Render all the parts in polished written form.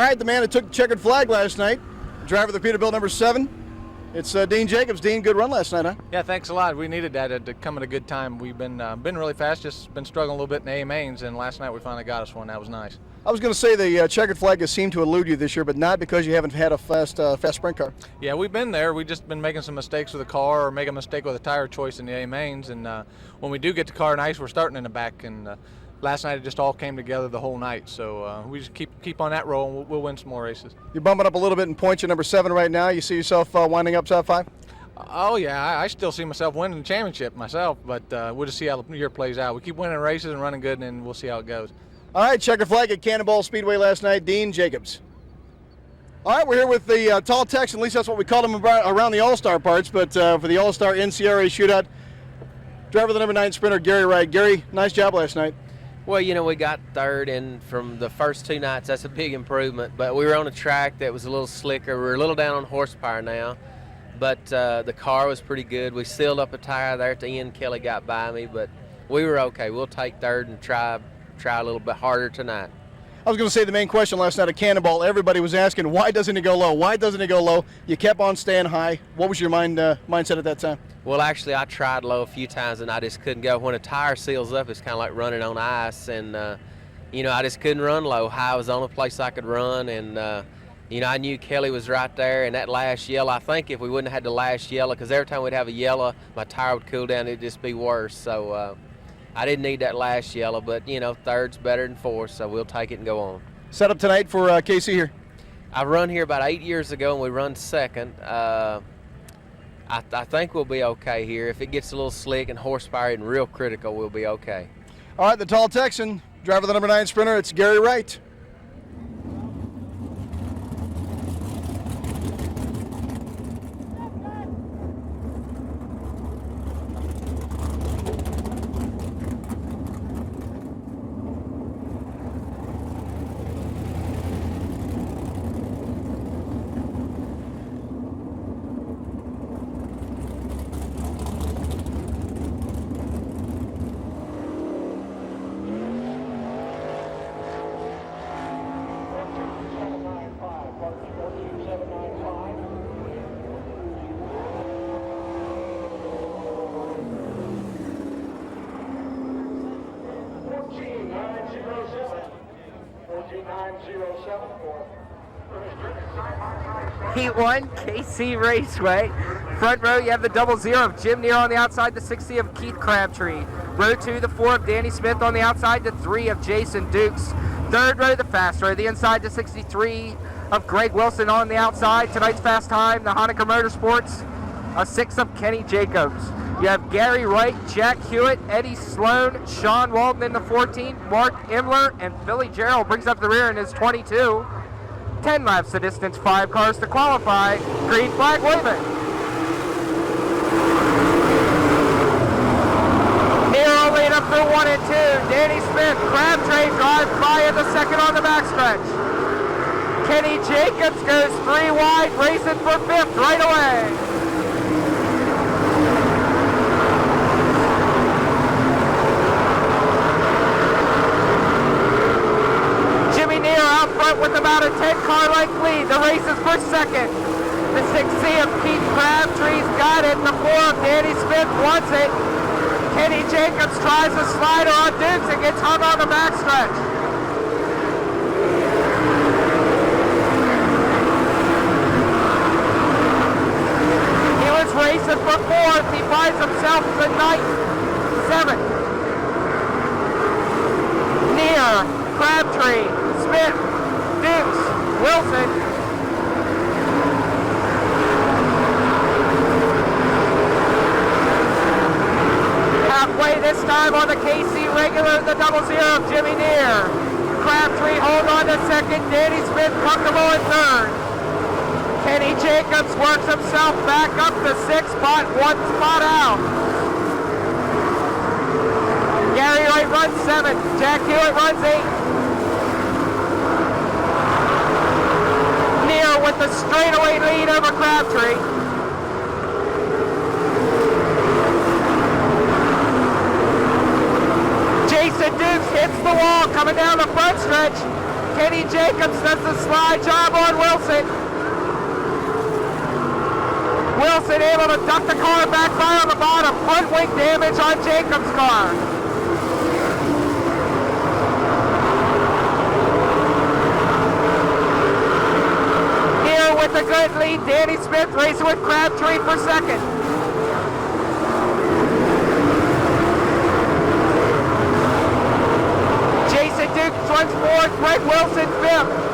right, the man that took the checkered flag last night, driver of the Peterbilt number 7. It's Dean Jacobs. Dean, good run last night, huh? Yeah, thanks a lot. We needed that to come at a good time. We've been really fast, just been struggling a little bit in the A mains, and last night we finally got us one. That was nice. I was going to say the checkered flag has seemed to elude you this year, but not because you haven't had a fast sprint car. Yeah, we've been there. We've just been making some mistakes with the car or making a mistake with a tire choice in the A mains, and when we do get the car nice, we're starting in the back, and last night it just all came together the whole night. So we just keep on that roll, and we'll win some more races. You're bumping up a little bit in points. You're number 7 right now. You see yourself winding up top 5? Oh, yeah, I still see myself winning the championship myself, but we'll just see how the year plays out. We keep winning races and running good, and then we'll see how it goes. All right, checkered flag at Cannonball Speedway last night, Dean Jacobs. All right, we're here with the tall Texan. At least that's what we call him around the All-Star parts, but for the All-Star NCRA Shootout, driver of the number 9 sprinter, Gary Wright. Gary, nice job last night. Well, you know, we got third, and from the first 2 nights, that's a big improvement. But we were on a track that was a little slicker. We're a little down on horsepower now, but the car was pretty good. We sealed up a tire there at the end. Kelly got by me, but we were okay. We'll take third and try a little bit harder tonight. I was going to say the main question last night at Cannonball, everybody was asking, why doesn't he go low? Why doesn't he go low? You kept on staying high. What was your mindset at that time? Well, actually, I tried low a few times, and I just couldn't go. When a tire seals up, it's kind of like running on ice, and, you know, I just couldn't run low. High was the only place I could run, and, you know, I knew Kelly was right there, and that last yellow, I think if we wouldn't have had the last yellow, because every time we'd have a yellow, my tire would cool down, it'd just be worse. So I didn't need that last yellow, but, you know, third's better than fourth, so we'll take it and go on. Set up tonight for KC here? I run here about 8 years ago, and we run second. I think we'll be okay here. If it gets a little slick and horsepower and real critical, we'll be okay. All right, the tall Texan, driver of the number 9 sprinter, it's Gary Wright. Heat 1, KC Raceway. Front row, you have the 00 of Jim Neer on the outside, the 60 of Keith Crabtree. Row 2, the 4 of Danny Smith on the outside, the 3 of Jason Dukes. Third row, the fast row, the inside, the 63 of Greg Wilson on the outside. Tonight's fast time, the Honecker Motorsports, a 6 of Kenny Jacobs. You have Gary Wright, Jack Hewitt, Eddie Sloan, Sean Walton in the 14, Mark Imler, and Billy Gerald brings up the rear in his 22. 10 laps the distance, 5 cars to qualify. Green flag waving. Nero lead up through 1 and 2. Danny Smith, Crabtree drives by in the second on the backstretch. Kenny Jacobs goes 3 wide, racing for 5th right away. Out front with about a 10-car length lead. The race is for second. The 6C of Keith Crabtree's got it. The 4 of Danny Smith wants it. Kenny Jacobs tries a slider on Dukes and gets hung on the backstretch. He was racing for 4th. He finds himself the 9th, 7th. Near Crabtree, Smith, Dukes, Wilson. Halfway this time on the KC regular, the 00 of Jimmy Neer. Crabtree hold on to second, Danny Smith comfortable in third. Kenny Jacobs works himself back up to 6th spot, 1 spot out. Gary Wright runs 7th, Jack Hewitt runs 8th. With the straightaway lead over Crabtree. Jason Dukes hits the wall coming down the front stretch. Kenny Jacobs does the slide job on Wilson. Wilson able to duck the car back by on the bottom. Front wing damage on Jacobs' car. Here with a good lead, Danny Smith racing with Crabtree for second. Jason Dukes runs fourth, Greg Wilson fifth.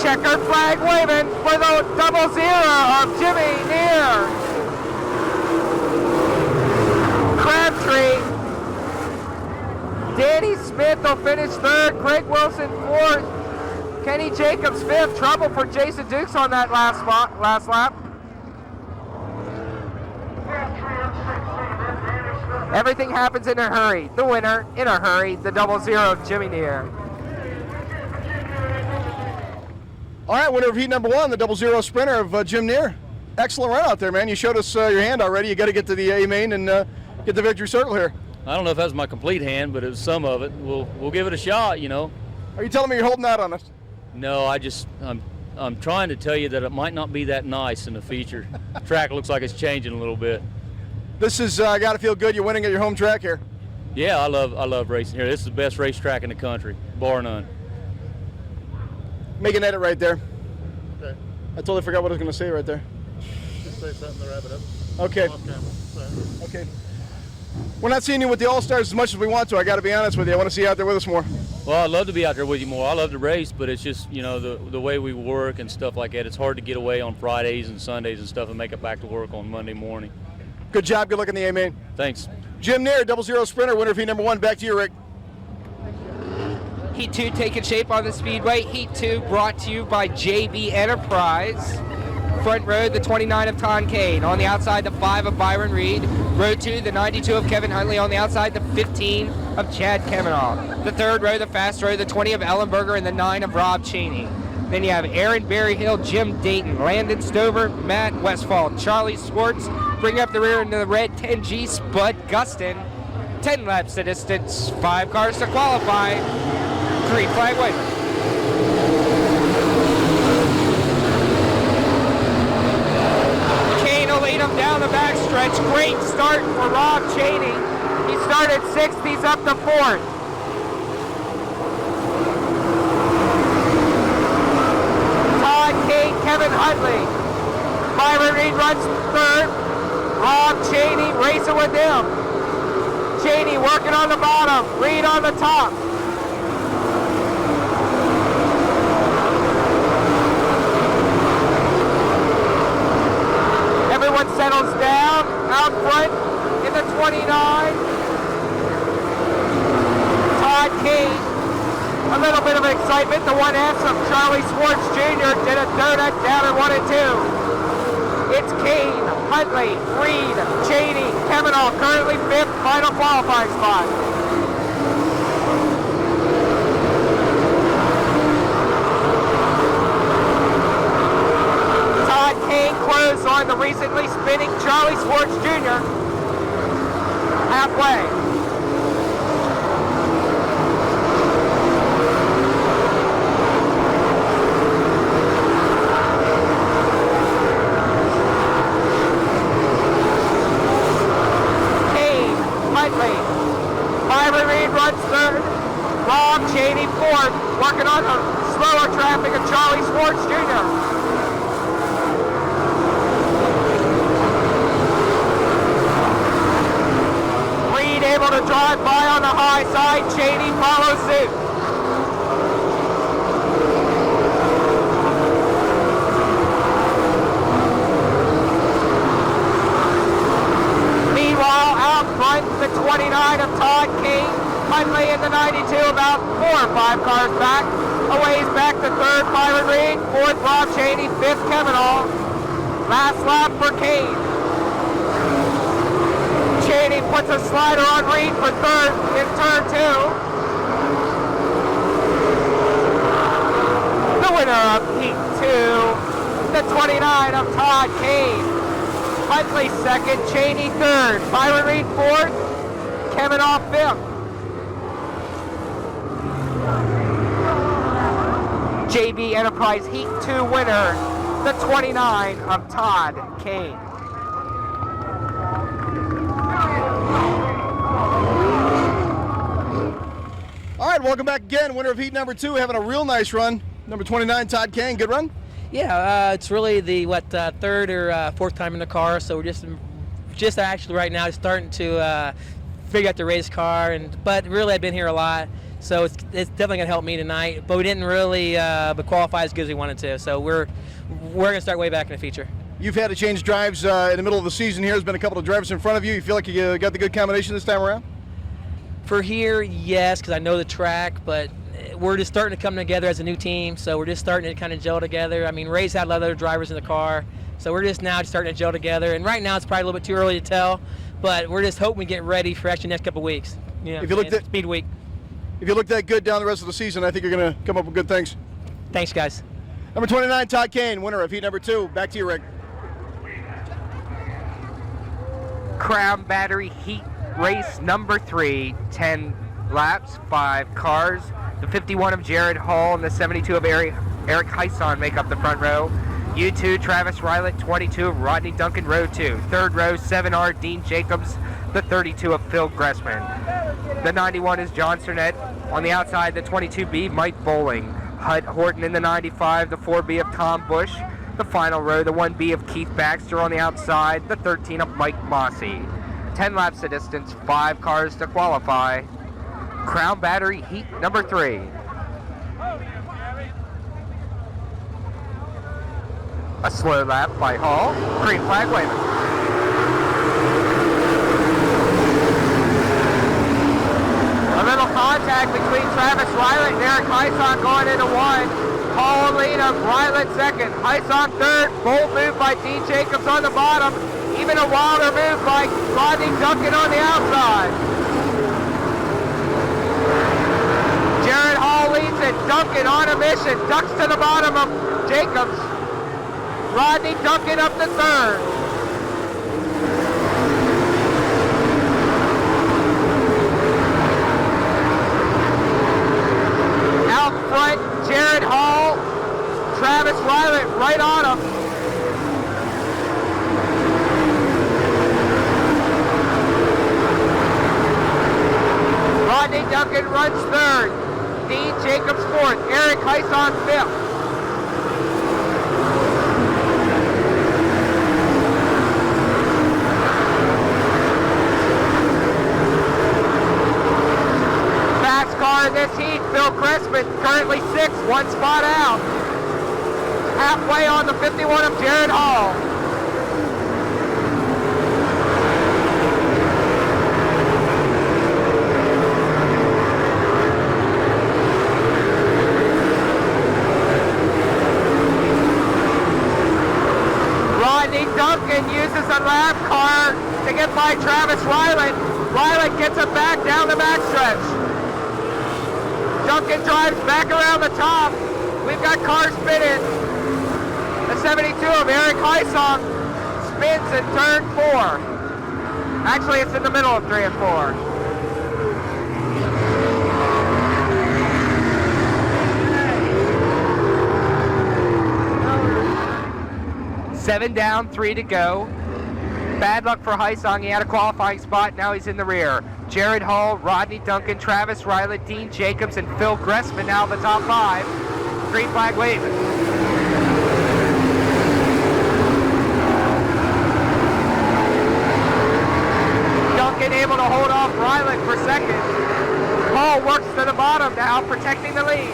Checker flag waving for the 00 of Jimmy Neer. Crabtree. Danny Smith will finish third, Greg Wilson fourth, Kenny Jacobs fifth. Trouble for Jason Dukes on that last lap. Everything happens in a hurry. The winner in a hurry, the 00 of Jimmy Neer. All right, winner of heat number 1, the 00 sprinter of Jim Neer. Excellent run out there, man. You showed us your hand already. You got to get to the A main and get the victory circle here. I don't know if that was my complete hand, but it was some of it. We'll give it a shot, you know. Are you telling me you're holding out on us? No, I'm trying to tell you that it might not be that nice in the feature. Track looks like it's changing a little bit. This is got to feel good. You're winning at your home track here. Yeah, I love racing here. This is the best racetrack in the country, bar none. Making edit right there. Okay. I totally forgot what I was going to say right there. Just say something to wrap it up. Okay. Off camera. Sorry. Okay. We're not seeing you with the All-Stars as much as we want to. I got to be honest with you. I want to see you out there with us more. Well, I'd love to be out there with you more. I love to race, but it's just, you know, the way we work and stuff like that. It's hard to get away on Fridays and Sundays and stuff and make it back to work on Monday morning. Good job. Good luck in the A-main. Thanks. Jim Neer, 00 sprinter, winner of heat number 1. Back to you, Rick. Heat 2 taking shape on the speedway. Heat 2 brought to you by JB Enterprise. Front row, the 29 of Ton Kane. On the outside, the 5 of Byron Reed. Row 2, the 92 of Kevin Huntley. On the outside, the 15 of Chad Kemenoff. The third row, the fast row, the 20 of Ellenberger and the 9 of Rob Cheney. Then you have Aaron Berryhill, Jim Dayton, Landon Stover, Matt Westfall, Charlie Swartz. Bring up the rear into the red 10G, Spud Gustin. 10 laps to distance, 5 cars to qualify. Green flag waving. Kane will lead him down the backstretch. Great start for Rob Cheney. He started 6th, he's up to 4th. Todd Kane, Kevin Huntley. Byron Reed runs 3rd. Rob Cheney racing with him. Cheney working on the bottom, Reed on the top. Everyone settles down out front in the 29. Todd Kane, a little bit of excitement. The 1S of Charlie Swartz Jr. did a donut down in 1 and 2. It's Kane, Huntley, Reed, Cheney, Kemenoff, currently 5th, final qualifying spot. Todd Kane closed on the recently spinning Charlie Swartz Jr. halfway. Byron Reed runs 3rd. Rob Cheney 4th, working on the slower traffic of Charlie Swartz Jr. Reed able to drive by on the high side. Cheney follows suit. Meanwhile, out front, the 29 of Todd King, Huntley in the 92, about 4 or 5 cars back. A ways back to 3rd, Byron Reed, 4th, Rob Cheney, 5th, Kemenoff. Last lap for Kane. Cheney puts a slider on Reed for 3rd in turn 2. The winner of Heat 2, the 29 of Todd Kane. Huntley 2nd, Cheney 3rd, Byron Reed 4th, Kemenoff 5th. JB Enterprise Heat 2 winner, the 29 of Todd Kane. All right, welcome back again. Winner of heat number 2, having a real nice run. Number 29, Todd Kane. Good run? Yeah, it's really the third or fourth time in the car, so we're just actually right now starting to figure out the race car, but really I've been here a lot, so it's definitely gonna help me tonight. But we didn't really qualify as good as we wanted to, so we're gonna start way back in the feature. You've had to change drives in the middle of the season here. There's been a couple of drivers in front of you. You feel like you got the good combination this time around? For here, yes, because I know the track, but we're just starting to come together as a new team, so we're just starting to kind of gel together. I mean, Ray's had a lot of other drivers in the car, so we're just now starting to gel together. And right now, it's probably a little bit too early to tell, but we're just hoping we get ready for actually the next couple of weeks. You know, if you look that Speed Week. If you look that good down the rest of the season, I think you're going to come up with good things. Thanks, guys. Number 29, Todd Kane, winner of heat number 2. Back to you, Rick. Crown Battery Heat race number 3, 10 laps, 5 cars. The 51 of Jared Hall and the 72 of Eric Hyson make up the front row. U2, Travis Rylett, 22 of Rodney Duncan, row 2. Third row, 7R, Dean Jacobs, the 32 of Phil Gressman. The 91 is John Cernett. On the outside, the 22B, Mike Bowling. Hud Horton in the 95, the 4B of Tom Bush. The final row, the 1B of Keith Baxter on the outside, the 13 of Mike Mossy. 10 laps the distance, 5 cars to qualify. Crown Battery Heat number 3. A slow lap by Hall. Green flag waving. A little contact between Travis Rylett and Eric Hyson going into 1. Hall lead of Rylett second. Hyson third. Bold move by Dean Jacobs on the bottom. Even a wilder move by Rodney Duncan on the outside. Jared Hall leads it. Duncan on a mission. Ducks to the bottom of Jacobs. Rodney Duncan up to third. Out front, Jared Hall. Travis Rylett right on him. Rodney Duncan runs third. Dean Jacobs fourth. Eric Hyson fifth. Fast car in this heat. Phil Gressman currently sixth, 1 spot out. Halfway on the 51 of Jared Hall. Duncan uses a lap car to get by Travis Rylett. Rylett gets it back down the backstretch. Duncan drives back around the top. We've got cars spinning. The 72 of Eric Hyson spins in turn 4. Actually, it's in the middle of 3 and 4. 7 down, 3 to go. Bad luck for Hyson. He had a qualifying spot. Now he's in the rear. Jared Hall, Rodney Duncan, Travis Rylett, Dean Jacobs, and Phil Gressman now the top 5. Green flag waving. Duncan able to hold off Rylett for second. Hall works to the bottom now, protecting the lead.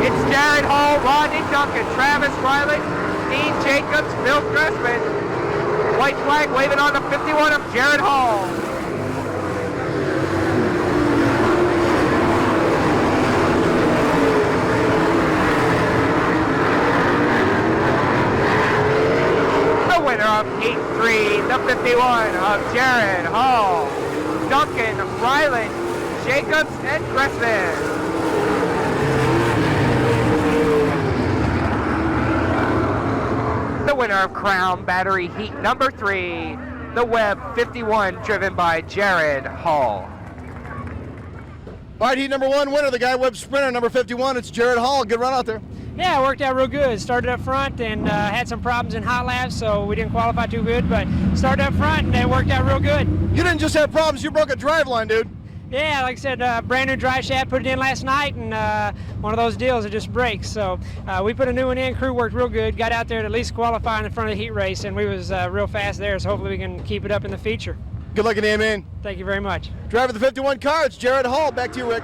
It's Jared Hall, Rodney Duncan, Travis Rylett, Dean Jacobs, Phil Gressman. White flag waving on the 51 of Jared Hall. The winner of Heat 3, the 51 of Jared Hall, Duncan, Rylett, Jacobs, and Gressman. The winner of Crown Battery Heat number 3, the Web 51, driven by Jared Hall. All right, heat number 1 winner, the Guy Webb Sprinter, number 51. It's Jared Hall. Good run out there. Yeah, it worked out real good. Started up front and had some problems in hot laps, so we didn't qualify too good, but started up front and it worked out real good. You didn't just have problems, you broke a drive line, dude. Yeah, like I said, brand new dry shaft, put it in last night, and one of those deals, it just breaks. So we put a new one in, crew worked real good, got out there to at least qualify in the front of the heat race, and we was real fast there, so hopefully we can keep it up in the feature. Good luck in the main. Thank you very much. Driver the 51 car, it's Jared Hall. Back to you, Rick.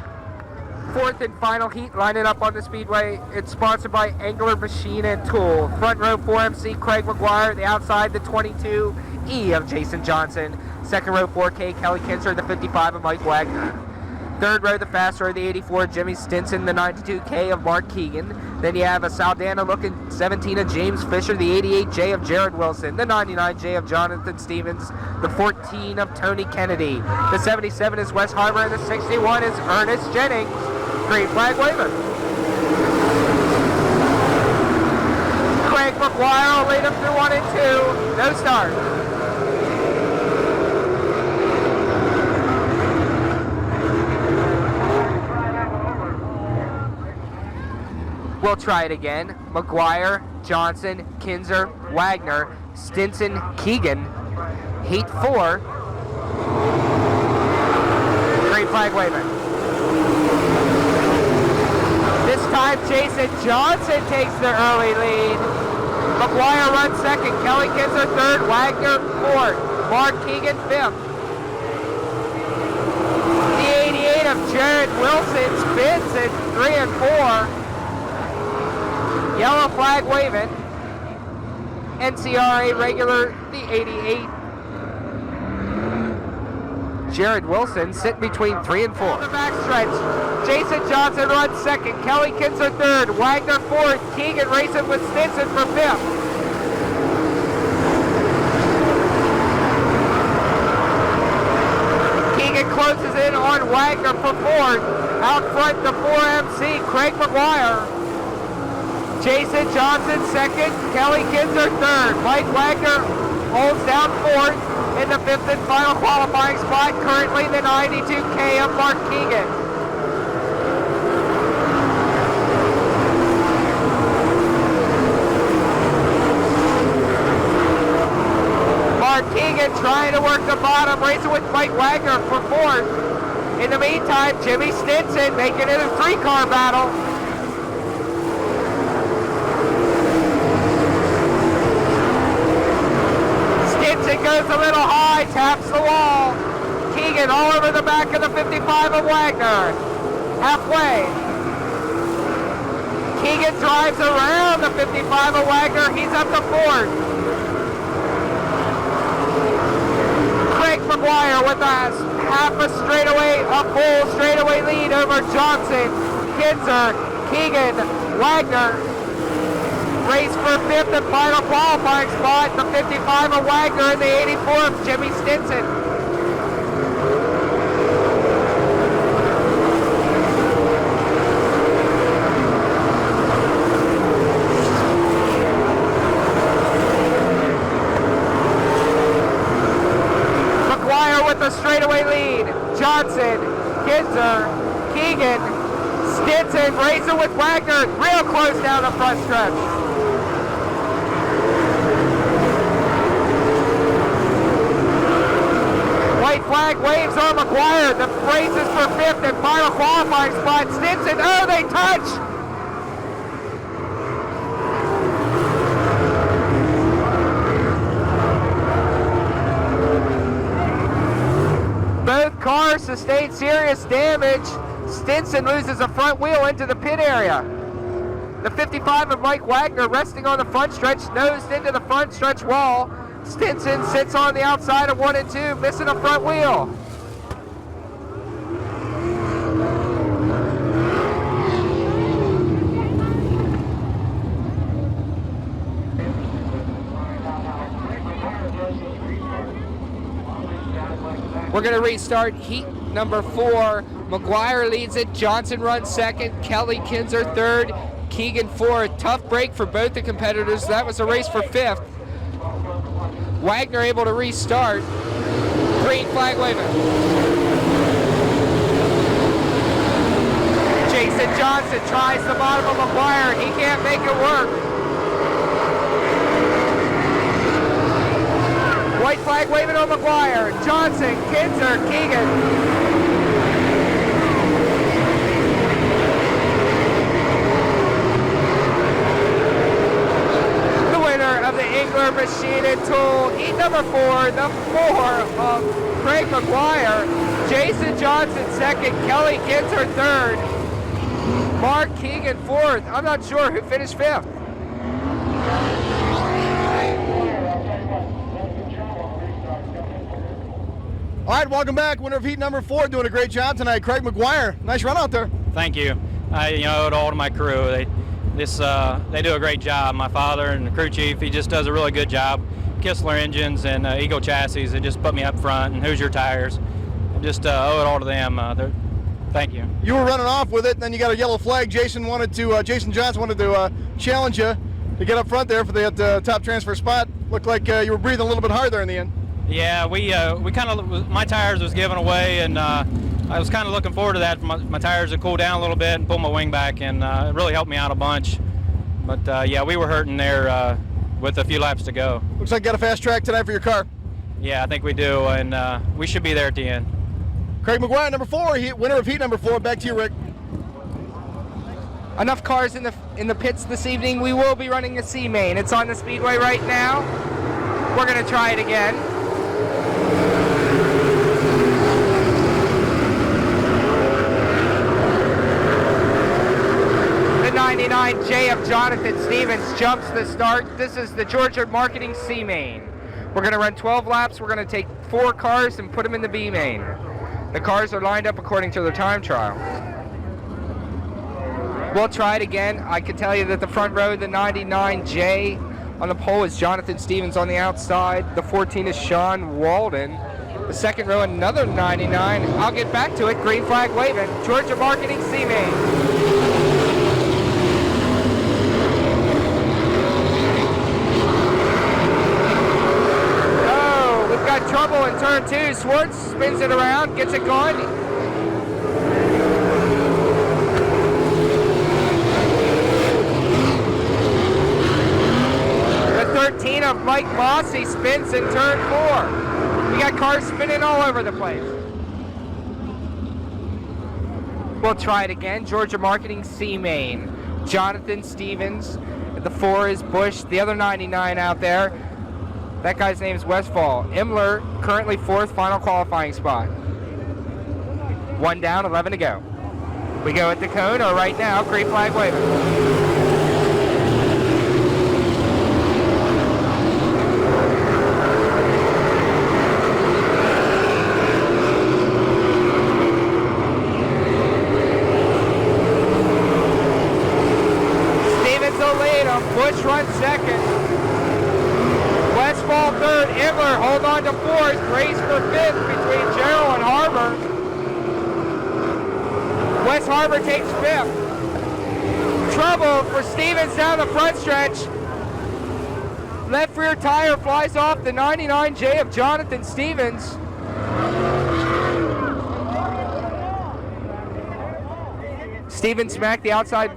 Fourth and final heat lining up on the speedway. It's sponsored by Angler Machine and Tool. Front row 4MC Craig McGuire. The outside the 22E of Jason Johnson. Second row 4K Kelly Kinser. The 55 of Mike Wagner. Third row the fast row the 84 Jimmy Stinson. The 92K of Mark Keegan. Then you have a Saldana looking 17 of James Fisher. The 88J of Jared Wilson. The 99J of Jonathan Stevens. The 14 of Tony Kennedy. The 77 is Wes Harbor. And the 61 is Ernest Jennings. Green flag waving. Craig McGuire will lead him through 1 and 2. No start. We'll try it again. McGuire, Johnson, Kinzer, Wagner, Stinson, Keegan. Heat 4. Green flag waving. This time Jason Johnson takes the early lead. McGuire runs second, Kelly Kinzer third, Wagner fourth, Mark Keegan fifth. The 88 of Jared Wilson spins at 3 and 4. Yellow flag waving. NCRA regular, the 88. Jared Wilson sitting between 3 and 4. On the backstretch. Jason Johnson runs second, Kelly Kinzer third, Wagner fourth, Keegan racing with Stinson for fifth. Keegan closes in on Wagner for fourth. Out front the 4MC, Craig McGuire. Jason Johnson second, Kelly Kinzer third, Mike Wagner holds down fourth in the fifth and final qualifying spot, currently the 92K of Mark Keegan. Mark Keegan trying to work the bottom, racing with Mike Wagner for fourth. In the meantime, Jimmy Stinson making it a 3-car battle. Stinson goes a little high, taps the wall. Keegan all over the back of the 55 of Wagner. Halfway. Keegan drives around the 55 of Wagner. He's up to fourth. Craig McGuire with a full straightaway lead over Johnson, Kinzer, Keegan, Wagner. Race for fifth and final qualifying spot, the 55 of Wagner and the 84 of Jimmy Stinson. McGuire with the straightaway lead. Johnson, Kinzer, Keegan, Stinson racing with Wagner, real close down the front stretch. White flag waves on McGuire. The race is for fifth and final qualifying spot. Stinson, oh, they touch! Both cars sustain serious damage. Stinson loses a front wheel into the pit area. The 55 of Mike Wagner resting on the front stretch, nosed into the front stretch wall. Stinson sits on the outside of 1 and 2, missing a front wheel. We're going to restart heat number 4. McGuire leads it. Johnson runs second. Kelly Kinzer third. Keegan fourth. Tough break for both the competitors. That was a race for fifth. Wagner able to restart. Green flag waving. Jason Johnson tries the bottom of McGuire. He can't make it work. White flag waving on McGuire. Johnson, Kinzer, Keegan. Of the Engler Machine and Tool, heat number 4, the 4 of Craig McGuire, Jason Johnson second, Kelly Kinzer third, Mark Keegan fourth. I'm not sure who finished fifth. All right, welcome back. Winner of heat number 4, doing a great job tonight, Craig McGuire. Nice run out there. Thank you. I owe it all to my crew. They do a great job. My father and the crew chief, he just does a really good job. Kistler Engines and Eagle Chassis, they just put me up front, and Hoosier Tires. I just owe it all to them. Thank you. You were running off with it, and then you got a yellow flag. Jason Johnson wanted to challenge you to get up front there for the top transfer spot. Looked like you were breathing a little bit hard there in the end. Yeah, we kind of, my tires was giving away, and I was kind of looking forward to that. My tires would cool down a little bit and pull my wing back, and it really helped me out a bunch. But yeah, we were hurting there with a few laps to go. Looks like you got a fast track tonight for your car. Yeah, I think we do, and we should be there at the end. Craig McGuire, number 4, winner of heat number 4. Back to you, Rick. Enough cars in the pits this evening. We will be running a C main. It's on the speedway right now. We're going to try it again. The 99J of Jonathan Stevens jumps the start. This is the Georgia Marketing C main. We're going to run 12 laps. We're going to take 4 cars and put them in the B main. The cars are lined up according to their time trial. We'll try it again. I can tell you that the front row, the 99J on the pole is Jonathan Stevens on the outside. The 14 is Sean Walden. The second row, another 99. I'll get back to it. Green flag waving. Georgia Marketing C main. Oh, we've got trouble in turn 2. Swartz spins it around, gets it going. The 13 of Mike Mossy spins in turn 4. We got cars spinning all over the place. We'll try it again. Georgia Marketing C main. Jonathan Stevens. The 4 is Bush. The other 99 out there, that guy's name is Westfall. Imler, currently 4th, final qualifying spot. 1 down, 11 to go. We go at the cone, or right now, green flag waving. Bush runs second. Westfall third. Imler hold on to 4th. Race for 5th between Gerald and Harbor. West Harbor takes 5th. Trouble for Stevens down the front stretch. Left rear tire flies off the 99J of Jonathan Stevens. Stevens smacked the outside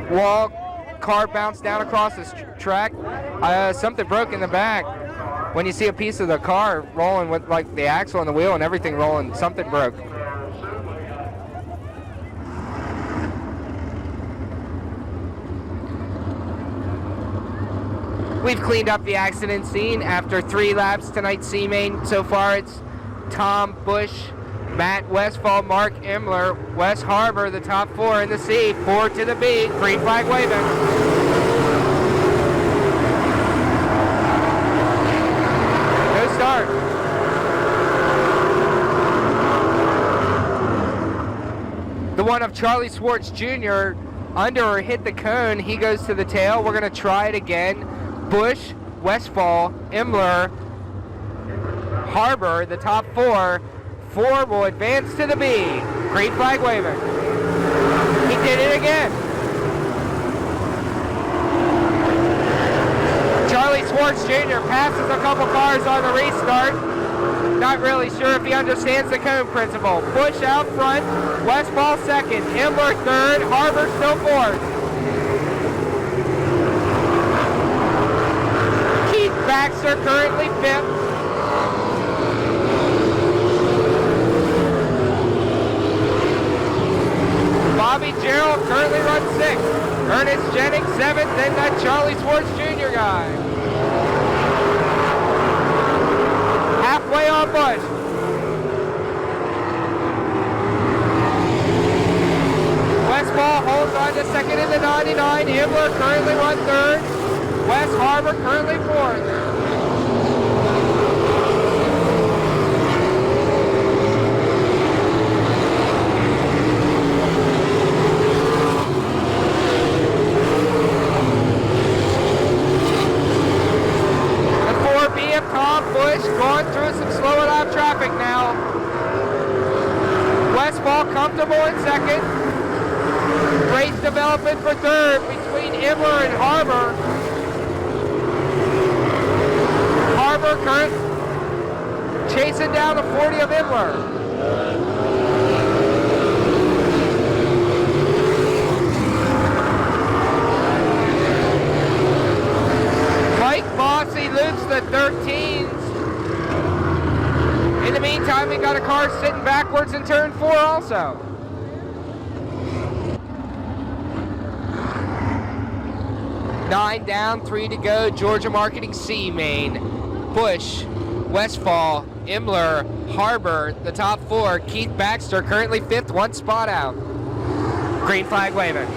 wall. Car bounced down across the track. Something broke in the back. When you see a piece of the car rolling with like the axle and the wheel and everything rolling, something broke. We've cleaned up the accident scene after 3 laps tonight's C main. So far it's Tom Bush, Matt Westfall, Mark Imler, West Harbor, the top 4 in the C, 4 to the B, green flag waving. No start. The one of Charlie Swartz Jr. under or hit the cone, he goes to the tail. We're going to try it again. Bush, Westfall, Imler, Harbor, the top 4. 4 will advance to the B. Green flag waving. He did it again. Charlie Swartz Jr. passes a couple cars on the restart. Not really sure if he understands the cone principle. Bush out front, Westfall second, Imler third, Harbor still fourth. Keith Baxter currently fifth. Bobby Gerald currently runs sixth. Ernest Jennings seventh, then that Charlie Schwartz Jr. guy. Halfway on Bush. Westfall holds on to second in the 99. Imler currently runs third. West Harbor currently fourth. Bush going through some slow lap traffic now. Westfall comfortable in second. Race development for third between Imler and Harbor. Harbor current chasing down the 40 of Imler. Mike Bossy loops the 13s. In the meantime, we got a car sitting backwards in turn 4 also. Nine down, 3 to go. Georgia Marketing C main. Bush, Westfall, Imler, Harbor, the top 4. Keith Baxter currently 5th, 1 spot out. Green flag waving.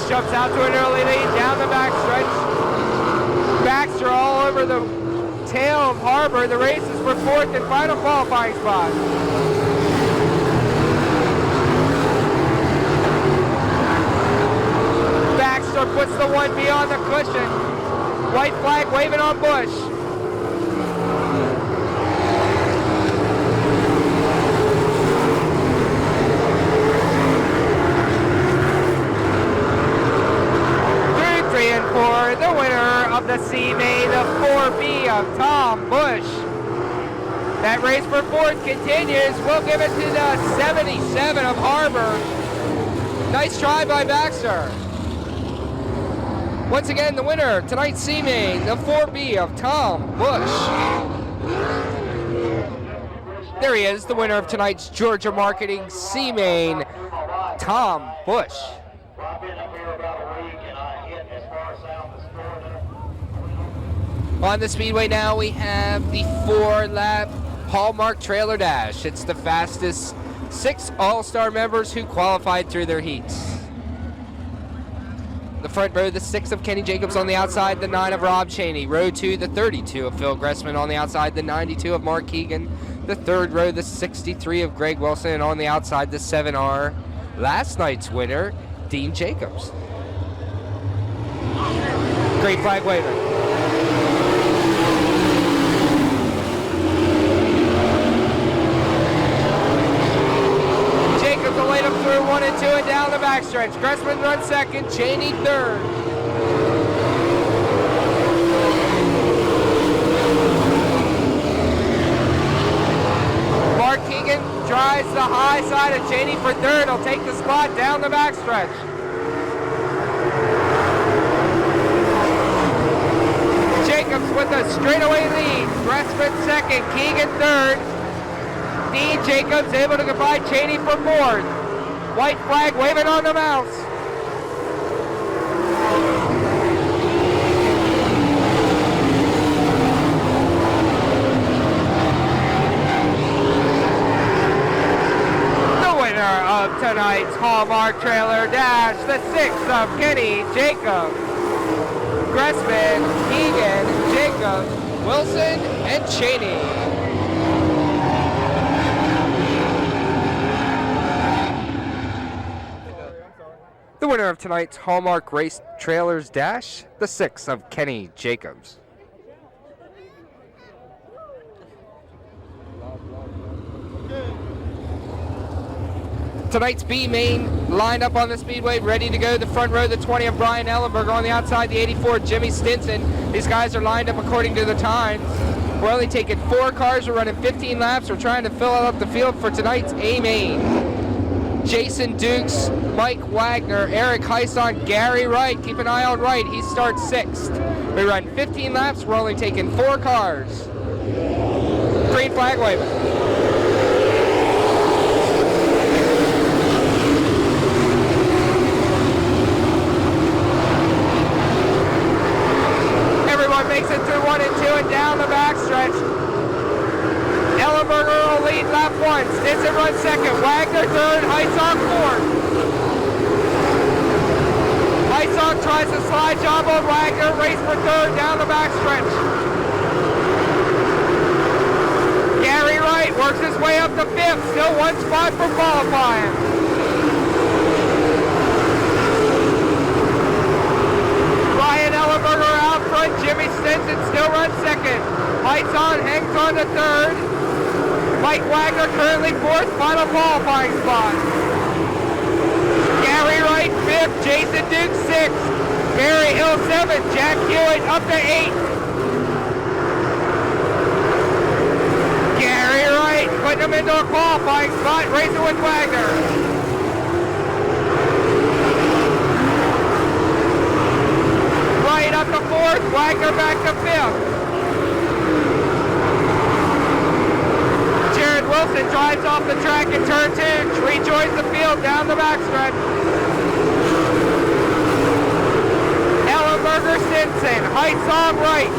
Jumps out to an early lead down the backstretch. Baxter all over the tail of Harbor. The race is for 4th and final qualifying spot. Baxter puts the 1B on the cushion. White flag waving on Bush. For the winner of the C main, the 4B of Tom Bush. That race for 4th continues. We'll give it to the 77 of Harbor. Nice try by Baxter. Once again, the winner tonight's C main, the 4B of Tom Bush. There he is, the winner of tonight's Georgia Marketing C main, Tom Bush. On the speedway now, we have the 4-lap Hallmark Trailer Dash. It's the fastest 6 All-Star members who qualified through their heats. The front row, the 6 of Kenny Jacobs on the outside, the 9 of Rob Cheney. Row 2, the 32 of Phil Gressman on the outside, the 92 of Mark Keegan. The third row, the 63 of Greg Wilson, and on the outside, the 7R. Last night's winner, Dean Jacobs. Great flag waving. Jacobs will lead him through 1 and 2 and down the backstretch. Gressman runs second, Cheney third. Mark Keegan drives the high side of Cheney for third. He'll take the spot down the backstretch. Jacobs with a straightaway lead. Gressman second, Keegan third. Dean Jacobs able to get by Cheney for fourth. White flag waving on the mouse. The winner of tonight's Hallmark Trailer Dash, the 6 of Kenny Jacobs. Gressman, Keegan, Jacobs, Wilson, and Cheney. The winner of tonight's Hallmark Race Trailers Dash, the 6 of Kenny Jacobs. Tonight's B main lined up on the speedway, ready to go. The front row, the 20 of Brian Ellenberger. On the outside, the 84, Jimmy Stinson. These guys are lined up according to the times. We're only taking 4 cars. We're running 15 laps. We're trying to fill up the field for tonight's A main. Jason Dukes, Mike Wagner, Eric Hyson, Gary Wright. Keep an eye on Wright. He starts 6th. We run 15 laps. We're only taking 4 cars. Green flag waving. Makes it through 1 and 2 and down the backstretch. Ellenberger will lead lap 1. Stinson runs 2nd. Wagner 3rd. Heisog 4th. Heisog tries to slide job on Wagner. Race for 3rd down the backstretch. Gary Wright works his way up to 5th. Still 1 spot from qualifying. Brian Ellenberger out front. Jimmy Stinson still runs 2nd. Heisog hangs on to 3rd. Mike Wagner currently 4th, final qualifying spot. Gary Wright 5th, Jason Duke 6th. Barry Hill 7th, Jack Hewitt up to 8th. Gary Wright putting him into a qualifying spot, racing with Wagner. Wright up to 4th, Wagner back to 5th. Jared Wilson drives off the track in turn 2, rejoins the field down the backstretch. Ellenberger, Stinson, Heisog, Wright.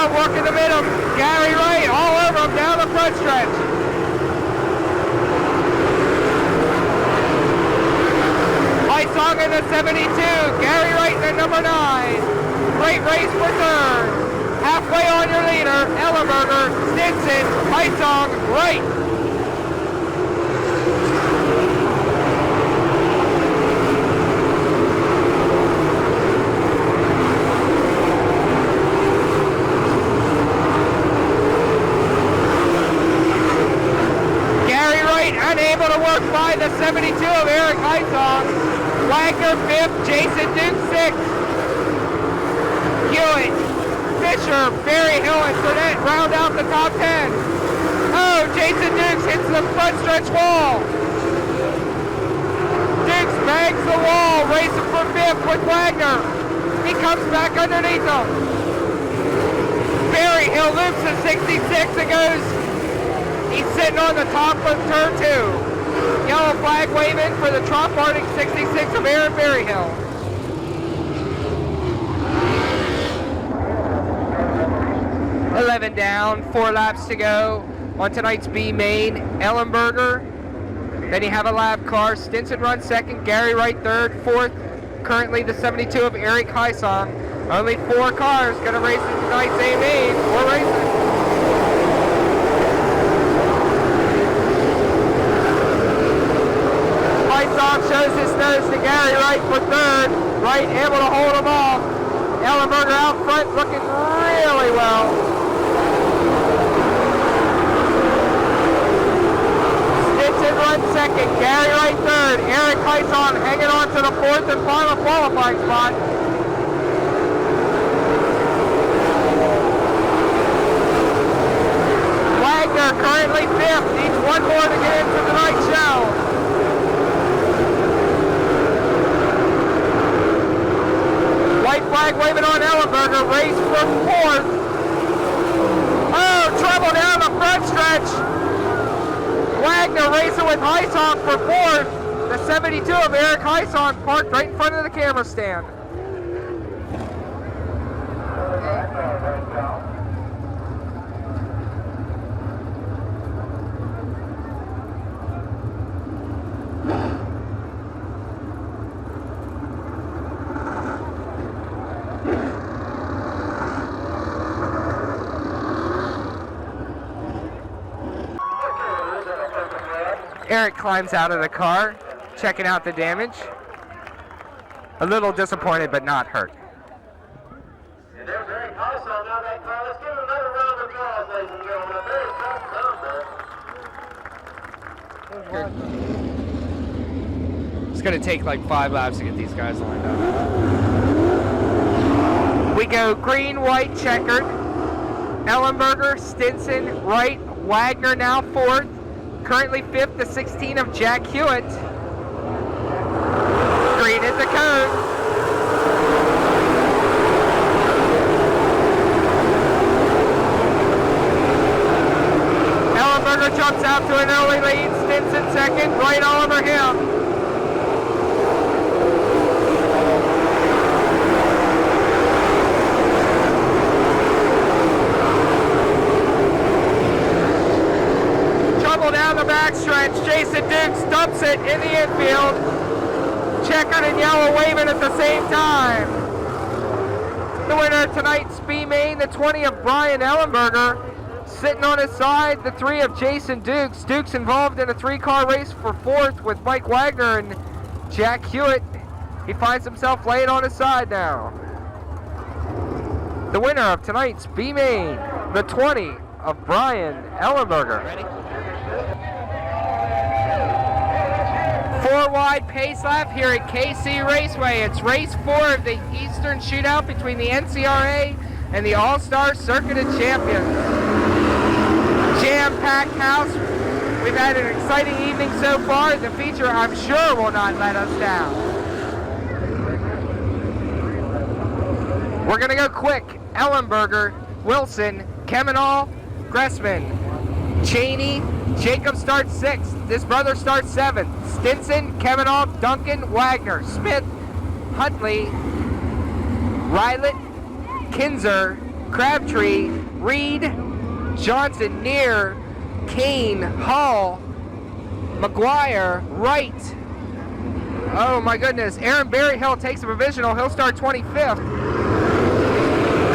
Working the middle, Gary Wright all over him down the front stretch. Heisog in the 72, Gary Wright in the number 9. Great race for 3rd. Halfway on your leader, Ellenberger, Stinson, Heisog, Wright. Unable to work by the 72 of Eric Heisog. Wagner 5th, Jason Duke 6th. Hewitt, Fisher, Barry Hill, and Burnett round out the top 10. Oh, Jason Dukes hits the front stretch wall. Dukes bangs the wall, racing for 5th with Wagner. He comes back underneath him. Barry Hill loops the 66 and goes. He's sitting on the top of turn 2. Yellow flag waving for the Trump Arctic 66 of Aaron Berryhill. $11 down, 4 laps to go on tonight's B main. Ellenberger. Then you have a lap car. Stinson runs 2nd, Gary Wright 3rd, 4th. Currently the 72 of Eric Heisog. Only 4 cars going to race in tonight's A main. 4 races. Heisog shows his nose to Gary Wright for 3rd. Wright able to hold him off. Ellenberger out front looking really well. Stinson runs 2nd. Gary Wright 3rd. Eric Heisog hanging on to the 4th and final qualifying spot. Wagner currently 5th. Needs 1 more to get into tonight's show. White flag waving on Ellenberger, race for 4th. Oh, trouble down the front stretch. Wagner racing with Heisog for 4th. The 72 of Eric Heisog parked right in front of the camera stand. Eric climbs out of the car, checking out the damage. A little disappointed, but not hurt. There's Eric also now that car. Let's give him another round of applause, ladies and gentlemen. A very tough number. It's going to take like 5 laps to get these guys lined up. We go green, white, checkered. Ellenberger, Stinson, Wright, Wagner now 4th. Currently 5th, the 16 of Jack Hewitt. Green is the code. Ellenberger jumps out to an early lead. Stinson 2nd, Wright all over him. Down the backstretch, Jason Dukes dumps it in the infield. Checkered and yellow waving at the same time. The winner of tonight's B-Main, the 20 of Brian Ellenberger. Sitting on his side, the 3 of Jason Dukes. Dukes involved in a 3-car race for 4th with Mike Wagner and Jack Hewitt. He finds himself laid on his side now. The winner of tonight's B-Main, the 20 of Brian Ellenberger. Ready? 4-wide pace lap here at KC Raceway. It's race 4 of the Eastern Shootout between the NCRA and the All-Star Circuit of Champions. Jam-packed house. We've had an exciting evening so far. The feature, I'm sure, will not let us down. We're going to go quick. Ellenberger, Wilson, Kemenall, Gressman, Cheney, Jacob starts 6th. This brother starts 7th. Stinson, Kemenall, Duncan, Wagner, Smith, Huntley, Rylett, Kinzer, Crabtree, Reed, Johnson, Neer, Kane, Hall, McGuire, Wright. Oh my goodness. Aaron Berryhill takes a provisional. He'll start 25th.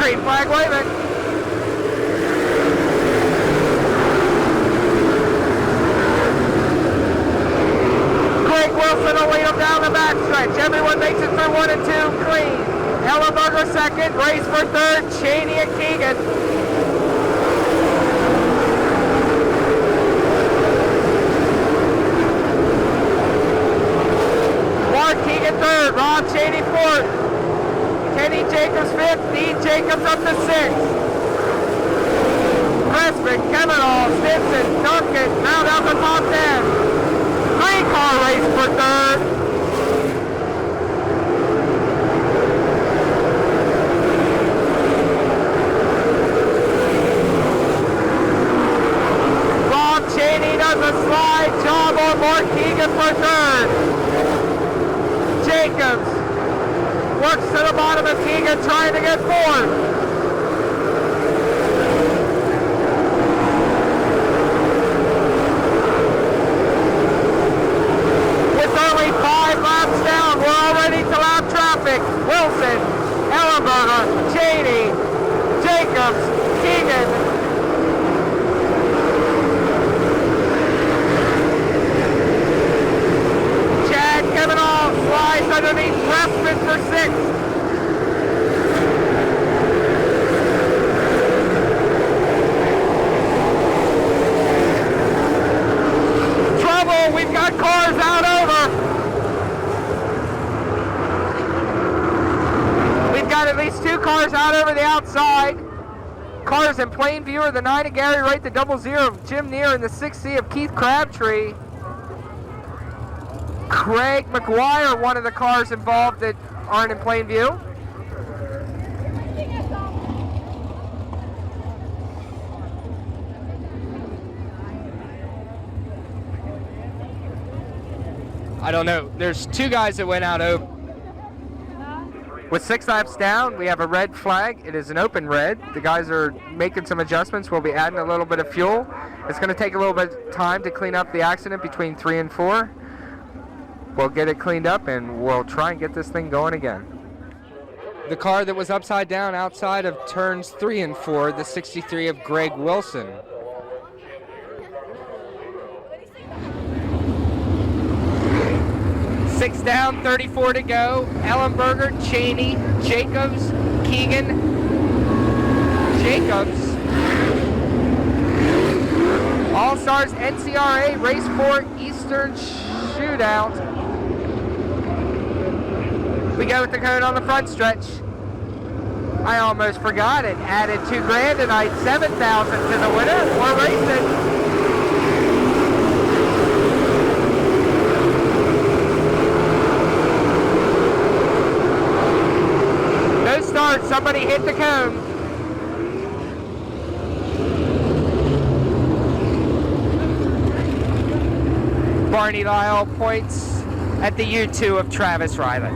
Green flag waving. Wilson will lead them down the backstretch. Everyone makes it through 1 and 2 clean. Ellenberger 2nd, race for 3rd, Cheney and Keegan. Mark Keegan 3rd, Rob Cheney 4th. Kenny Jacobs 5th, Dean Jacobs up to 6th. Pressman, Kemenall, Stinson, Duncan round out the top 10. 3-car race for 3rd. Rob Cheney does a slide job on Mark Keegan for 3rd. Jacobs works to the bottom of Keegan trying to get 4th. Wilson, Ellenberger, Cheney, Jacobs, Keegan. Chad Kemenall slides underneath Pressman for 6th. Trouble, we've got cars out over. Got at least 2 cars out over the outside. Cars in plain view are the 9 of Gary Wright, the 00 of Jim Neer, and the 6C of Keith Crabtree. Craig McGuire, one of the cars involved that aren't in plain view. I don't know. There's 2 guys that went out over. With 6 laps down, we have a red flag. It is an open red. The guys are making some adjustments. We'll be adding a little bit of fuel. It's going to take a little bit of time to clean up the accident between 3 and 4. We'll get it cleaned up and we'll try and get this thing going again. The car that was upside down outside of turns 3 and 4, the 63 of Greg Wilson. 6 down, 34 to go. Ellenberger, Cheney, Jacobs, Keegan, Jacobs. All-Stars NCRA Race 4 Eastern Shootout. We go with the cone on the front stretch. I almost forgot it. Added $2,000 tonight, $7,000 to the winner. We're racing. No start. Somebody hit the cone. Barney Lyle points at the U2 of Travis Riley.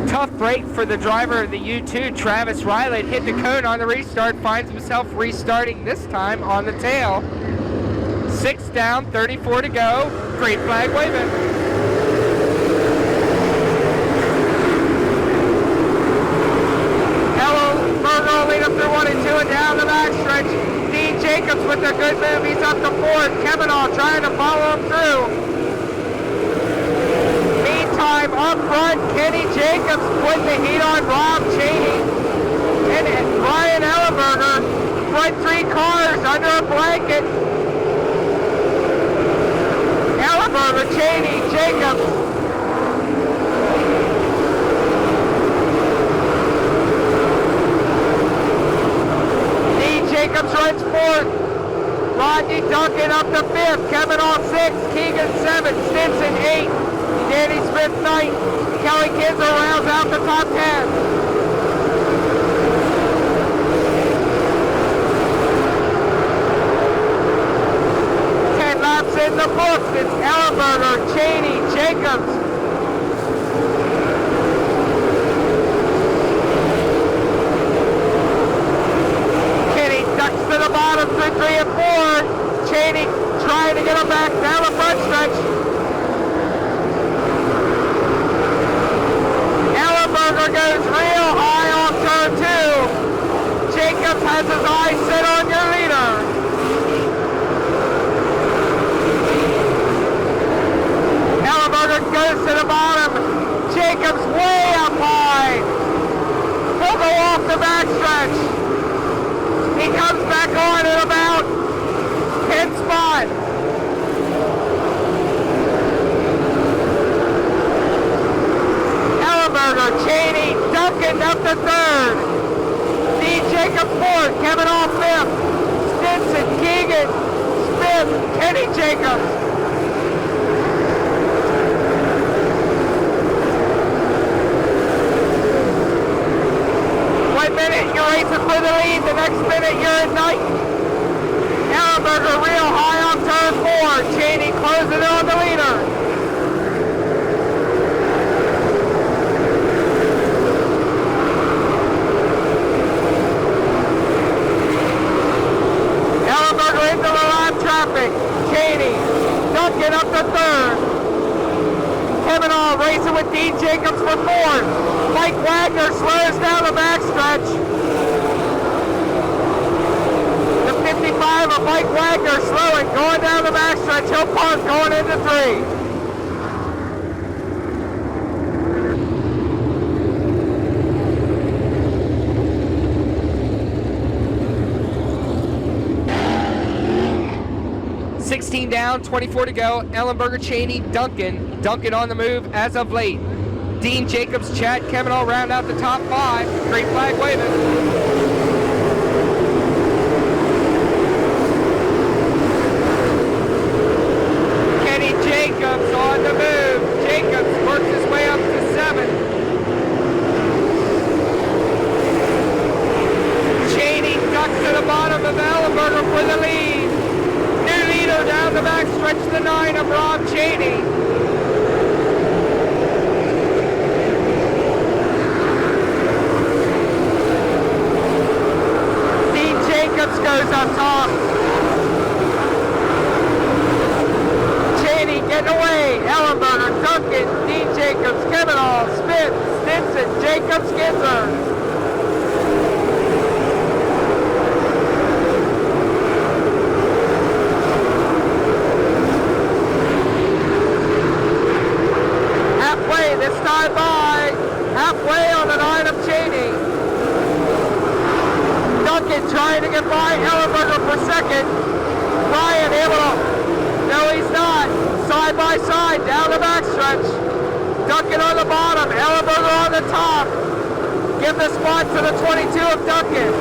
Tough break for the driver of the U2, Travis Riley. Hit the cone on the restart, finds himself restarting this time on the tail. 6 down, 34 to go. Green flag waving. Ellenberger lead up through 1 and 2 and down the backstretch. Dean Jacobs with a good move. He's up to 4th. Kavanaugh trying to follow him through. Meantime, up front, Kenny Jacobs putting the heat on Rob Cheney and Ryan Ellenberger. Front 3 cars under a blanket. Ellenberger, Cheney, Jacobs. Jacobs runs 4th. Rodney Duncan up to 5th. Kavanaugh 6th. Keegan 7th. Stinson 8th. Danny Smith 9th. Kelly Kinsler rounds out the top 10. 10 laps in the books. It's Ellenberger, Cheney, Jacobs. To the bottom through 3 and 4. Cheney trying to get him back down the front stretch. Ellenberger goes real high on turn 2. Jacobs has his eyes set on your leader. Ellenberger goes to the bottom. Jacobs way up high. He'll go off the backstretch. He comes back on at about 10th spot. Ellenberger, Cheney, Duncan up to 3rd. Dean Jacobs 4th, Kavanaugh 5th. Stinson, Keegan, Smith, Kenny Jacobs. You're racing for the lead. The next minute you're in ninth. Ellenberger real high on turn 4. Cheney closing on the leader. Ellenberger into the line traffic. Cheney, Duncan up to 3rd. Kavanaugh racing with Dean Jacobs for 4th. Mike Wagner slows down the backstretch. The 55 of Mike Wagner slowing, going down the backstretch. He'll park going into 3. Down, 24 to go. Ellenberger, Cheney, Duncan. Duncan on the move as of late. Dean Jacobs, Chad Kavanaugh round out the top 5. Green flag waving. Kenny Jacobs on the move. Jacobs works his way up to 7th. Cheney ducks to the bottom of Ellenberger for the lead. Down the back stretch the 9 of Rob Cheney. Dean Jacobs goes up top. Cheney getting away. Ellenberger, Duncan, Dean Jacobs, Kavanaugh, Smith, Stinson, Jacobs, Kinsler. halfway, this time by halfway on the 9 of Cheney. Duncan trying to get by Ellenberger for second. Ryan able to, no he's not, side by side down the backstretch. Duncan on the bottom, Ellenberger on the top. Give the spot to the 22 of Duncan.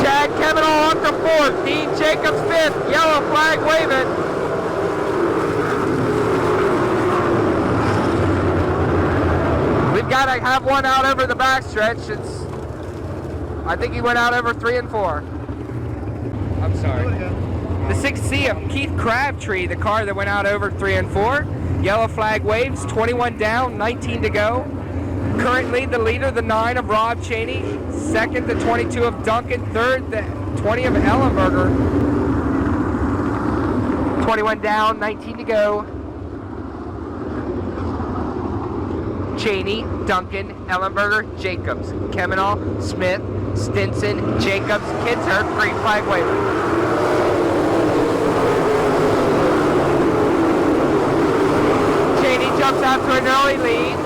Chad Kavanaugh up to fourth, Dean Jacobs fifth, yellow flag waving. We've got to have one out over the backstretch. I think he went out over 3 and 4. I'm sorry. The 6C of Keith Crabtree, the car that went out over 3 and 4. Yellow flag waves, 21 down, 19 to go. Currently the leader, the 9 of Rob Cheney. Second, the 22 of Duncan. Third, the 20 of Ellenberger. 21 down, 19 to go. Cheney, Duncan, Ellenberger, Jacobs, Kavanaugh, Smith, Stinson, Jacobs, Kitzer, green flag waving. Cheney jumps out to an early lead.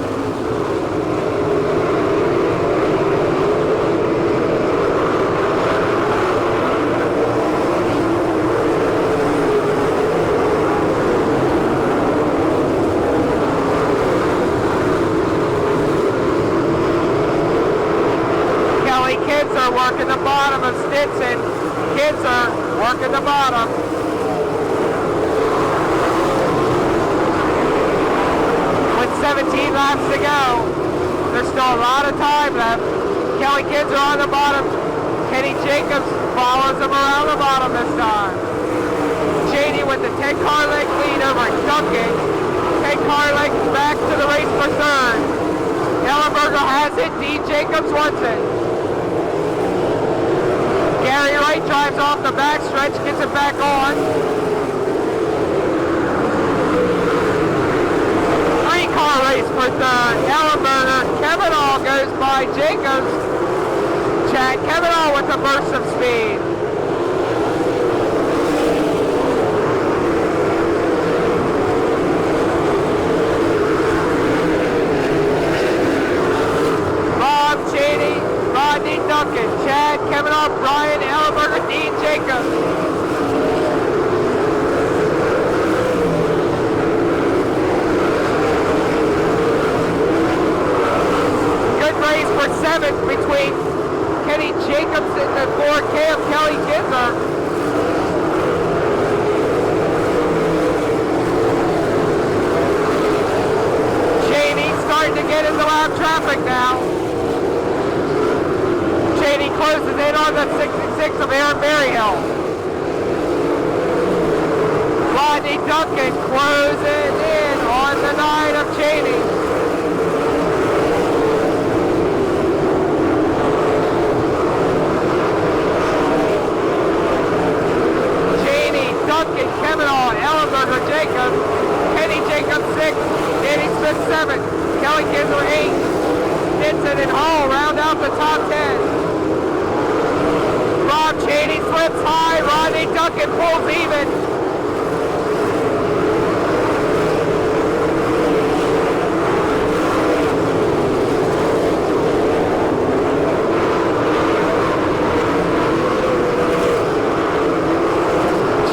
Kitzer working the bottom of Stinson. Kitzer working the bottom. With 17 laps to go. There's still a lot of time left. Kelly Kitzer on the bottom. Kenny Jacobs follows him around the bottom this time. Cheney with the 10-car length lead over Duncan. 10-car length back to the race for third. Ellenberger has it. Dean Jacobs wants it. Gary Wright drives off the backstretch, gets it back on. 3-car race for third. Ellenberger, Kavanaugh goes by Jacobs. Chad Kavanaugh with a burst of speed. Rob Cheney, Rodney Duncan, Chad Kavanaugh, Brian Ellenberger, Dean Jacobs. Good race for seventh between Kenny Jacobs and the 4K of Kelly Kitzer. Cheney starting to get into lap traffic now. Cheney closes in on the 66 of Aaron Berryhill. Rodney Duncan closing in on the 9 of Cheney. Cheney, Duncan, Kavanaugh, Ellenberger, Jacobs, Kenny Jacobs 6, Danny Smith 7, Kelly Kitzer 8, Stinson and Hall round out the top 10. Rob Cheney slips high, Rodney Duncan pulls even.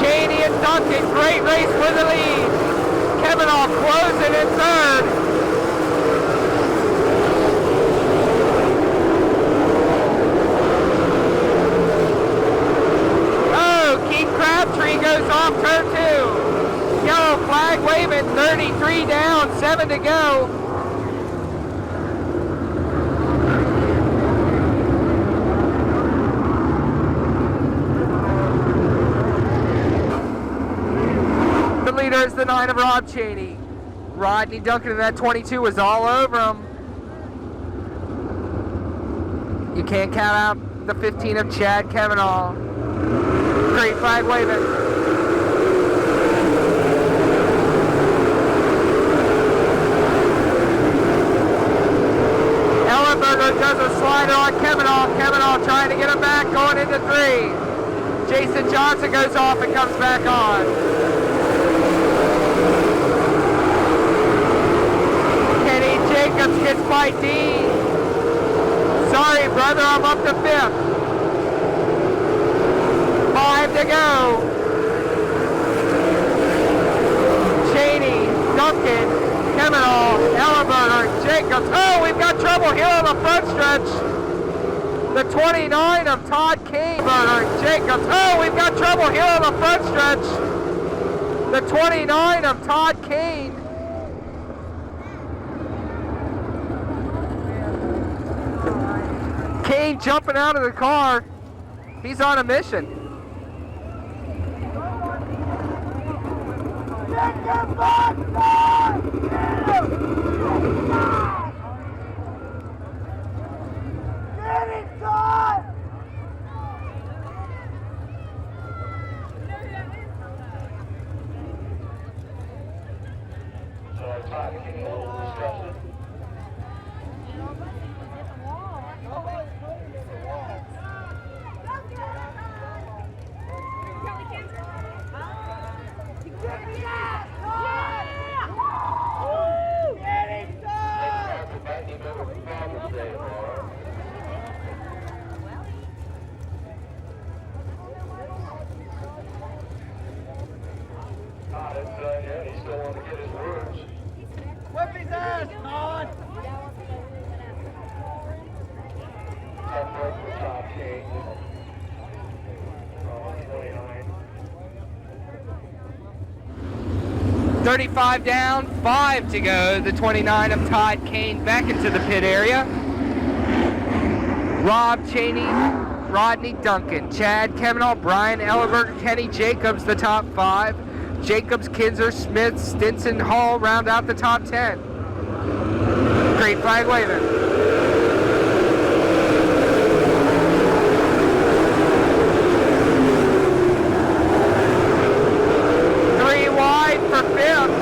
Cheney and Duncan, great race for the lead. Kavanaugh closing in third. Crabtree goes off turn 2. Yellow flag waving, 33 down, 7 to go. The leader is the 9 of Rob Cheney. Rodney Duncan in that 22 was all over him. You can't count out the 15 of Chad Kavanaugh. Green flag waving. Ellenberger does a slider on Kavanaugh. Kavanaugh trying to get him back, going into 3. Jason Johnson goes off and comes back on. Kenny Jacobs gets by Dean. Sorry, brother, I'm up to 5th. 5 to go. Cheney, Duncan, Kemenall, Ellenberger, Jacobs. Oh, we've got trouble here on the front stretch. The 29 of Todd Kane, Jacobs. Oh, we've got trouble here on the front stretch. The 29 of Todd Kane. Kane jumping out of the car. He's on a mission. Whip his ass, Todd! 35 down, 5 to go. The 29 of Todd Kane back into the pit area. Rob Cheney, Rodney Duncan, Chad Kemenall, Brian Ellenberger, Kenny Jacobs, the top 5. Jacobs, Kinzer, Smith, Stinson, Hall round out the top 10. Green flag waving. For 5th.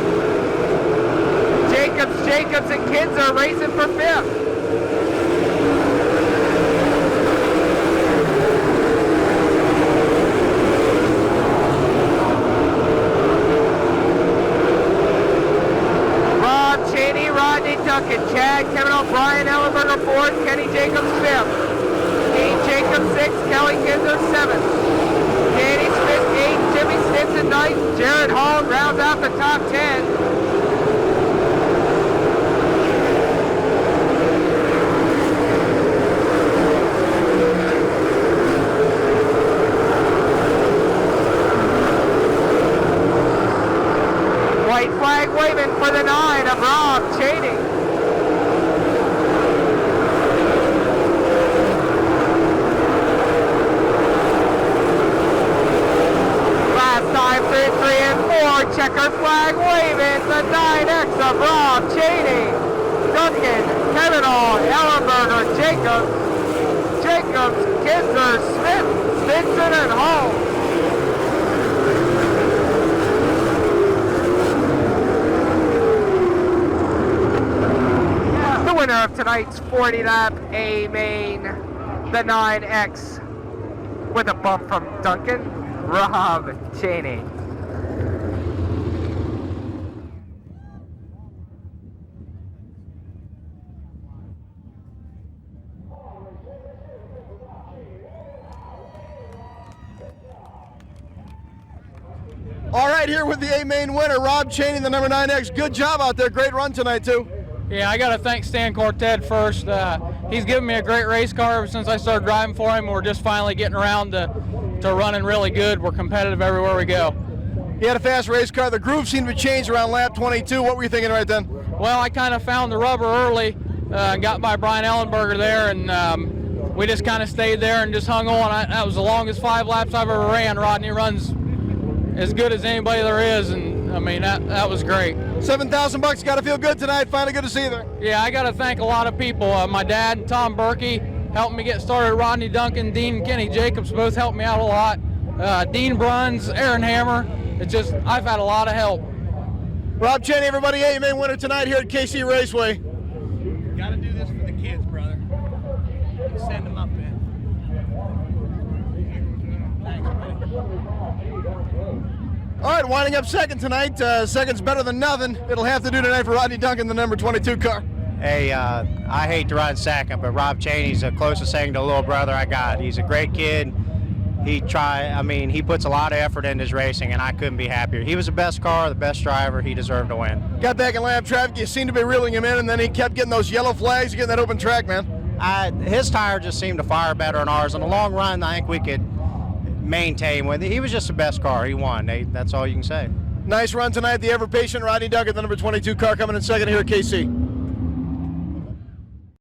Jacobs and Kinzer racing for 5th. Rob Cheney, Rodney Duncan, Chad Kemenall, Brian Ellenberger 4th, Kenny Jacobs 5th. Dean Jacobs 6th, Kelly Kinzer 7th. Danny Smith 8th, Jimmy Stinson 9th, Jared Hall rounds out the top 10. White flag waving for the 9 of Rob Cheney. Time 3 and 4, checker flag waving, the 9X of Rob Cheney, Duncan, Kemenall, Ellenberger, Jacobs, Kinzer, Smith, Stinson, and Hall. The winner of tonight's 40-lap A main, the 9X, with a bump from Duncan, Rob Cheney. All right, here with the A-main winner, Rob Cheney, the number 9X. Good job out there. Great run tonight, too. Yeah, I got to thank Stan Corted first. He's given me a great race car ever since I started driving for him. We're just finally getting around to running really good. We're competitive everywhere we go. He had a fast race car. The groove seemed to change around lap 22. What were you thinking right then? Well, I kind of found the rubber early, got by Brian Ellenberger there, and we just kind of stayed there and just hung on. That was the longest 5 laps I've ever ran. Rodney runs as good as anybody there is, and I mean, that was great. $7,000, got to feel good tonight. Finally good to see you there. Yeah, I got to thank a lot of people. My dad and Tom Berkey helped me get started. Rodney Duncan, Dean and Kenny Jacobs both helped me out a lot. Dean Bruns, Aaron Hammer. It's just, I've had a lot of help. Rob Cheney, everybody, A-main winner tonight here at KC Raceway. Got to do this for the kids, brother. Send them up, man. Thanks, buddy. All right, winding up second tonight. Second's better than nothing. It'll have to do tonight for Rodney Duncan, the number 22 car. Hey, I hate to run second, but Rob Cheney's the closest thing to a little brother I got. He's a great kid. He puts a lot of effort into his racing, and I couldn't be happier. He was the best car, the best driver. He deserved to win. Got back in lap traffic. You seemed to be reeling him in, and then he kept getting those yellow flags, getting that open track, man. His tire just seemed to fire better than ours. In the long run, I think we could maintain with it. He was just the best car. He won. That's all you can say. Nice run tonight. The ever-patient Rodney Duncan, the number 22 car, coming in second here at KC.